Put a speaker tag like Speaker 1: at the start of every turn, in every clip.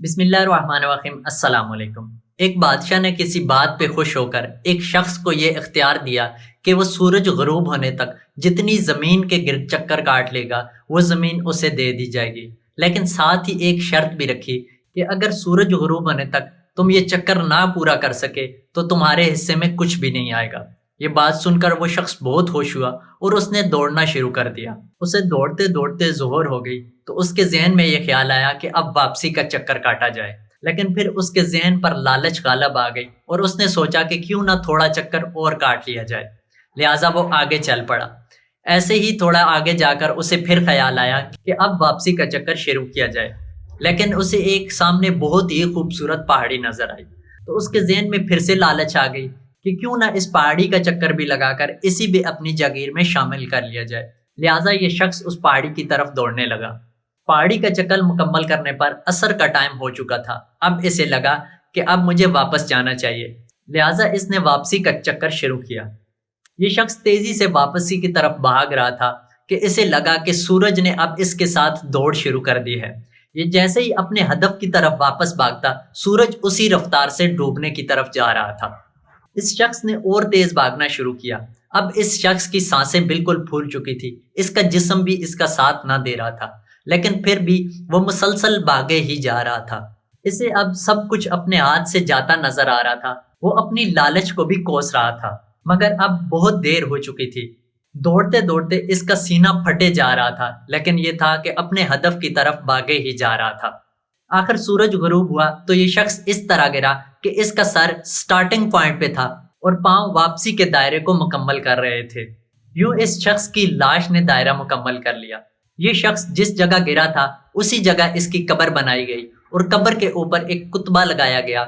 Speaker 1: बिस्मिल्लाहिर्रहमानिर्रहीम। अस्सलाम वालेकुम। एक बादशाह ने किसी बात पे खुश होकर एक शख्स को ये इख्तियार दिया कि वो सूरज गुरूब होने तक जितनी ज़मीन के गिर्द चक्कर काट लेगा वो ज़मीन उसे दे दी जाएगी, लेकिन साथ ही एक शर्त भी रखी कि अगर सूरज गुरूब होने तक तुम ये चक्कर ना पूरा कर सके तो तुम्हारे हिस्से में कुछ भी नहीं आएगा। ये बात सुनकर वो शख्स बहुत खुश हुआ और उसने दौड़ना शुरू कर दिया। उसे दौड़ते दौड़ते ज़ोहर हो गई तो उसके ज़हन में ये ख्याल आया कि अब वापसी का चक्कर काटा जाए, लेकिन फिर उसके ज़हन पर लालच गालिब आ गई और उसने सोचा कि क्यों ना थोड़ा चक्कर और काट लिया जाए। लिहाजा वो आगे चल पड़ा। ऐसे ही थोड़ा आगे जाकर उसे फिर ख्याल आया कि अब वापसी का चक्कर शुरू किया जाए, लेकिन उसे एक सामने बहुत ही खूबसूरत पहाड़ी नजर आई। तो उसके ज़हन में फिर से लालच आ गई कि क्यों ना इस पहाड़ी का चक्कर भी लगाकर इसी भी अपनी जागीर में शामिल कर लिया जाए। लिहाजा ये शख्स उस पहाड़ी की तरफ दौड़ने लगा। पहाड़ी का चक्कर मुकम्मल करने पर असर का टाइम हो चुका था। अब इसे लगा कि अब मुझे वापस जाना चाहिए, लिहाजा इसने वापसी का चक्कर शुरू किया। ये शख्स तेजी से वापसी की तरफ भाग रहा था कि इसे लगा कि सूरज ने अब इसके साथ दौड़ शुरू कर दी है। ये जैसे ही अपने हदफ की तरफ वापस भागता, सूरज उसी रफ्तार से डूबने की तरफ जा रहा था। इस शख्स ने और तेज भागना शुरू किया। अब इस शख्स की सांसें बिल्कुल फूल चुकी थी, इसका जिस्म भी इसका साथ ना दे रहा था, लेकिन फिर भी वो मुसलसल भागे ही जा रहा था। इसे अब सब कुछ अपने हाथ से जाता नजर आ रहा था। वो अपनी लालच को भी कोस रहा था, मगर अब बहुत देर हो चुकी थी। दौड़ते दौड़ते इसका सीना फटे जा रहा था, लेकिन ये था कि अपने हदफ की तरफ भागे ही जा रहा था। आखिर सूरज गुरूब हुआ तो ये शख्स इस तरह गिरा कि इसका सर स्टार्टिंग पॉइंट पे था और पांव वापसी के दायरे को मुकम्मल कर रहे थे। यूं इस शख्स की लाश ने दायरा मुकम्मल कर लिया। ये शख्स जिस जगह गिरा था उसी जगह इसकी कब्र बनाई गई और कब्र के ऊपर एक कुतबा लगाया गया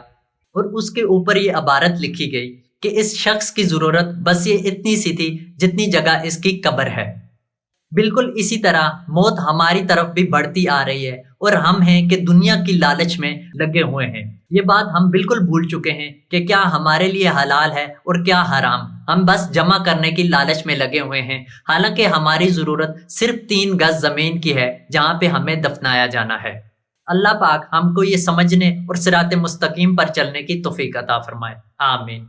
Speaker 1: और उसके ऊपर ये इबारत लिखी गई कि इस शख्स की जरूरत बस ये इतनी सी थी जितनी जगह इसकी कब्र है। बिल्कुल इसी तरह मौत हमारी तरफ भी बढ़ती आ रही है और हम हैं कि दुनिया की लालच में लगे हुए हैं। ये बात हम बिल्कुल भूल चुके हैं कि क्या हमारे लिए हलाल है और क्या हराम। हम बस जमा करने की लालच में लगे हुए हैं, हालांकि हमारी जरूरत सिर्फ 3 गज जमीन की है जहाँ पे हमें दफनाया जाना है। अल्लाह पाक हमको ये समझने और सिराते मुस्तकीम पर चलने की तौफीक अता फरमाए। आमीन।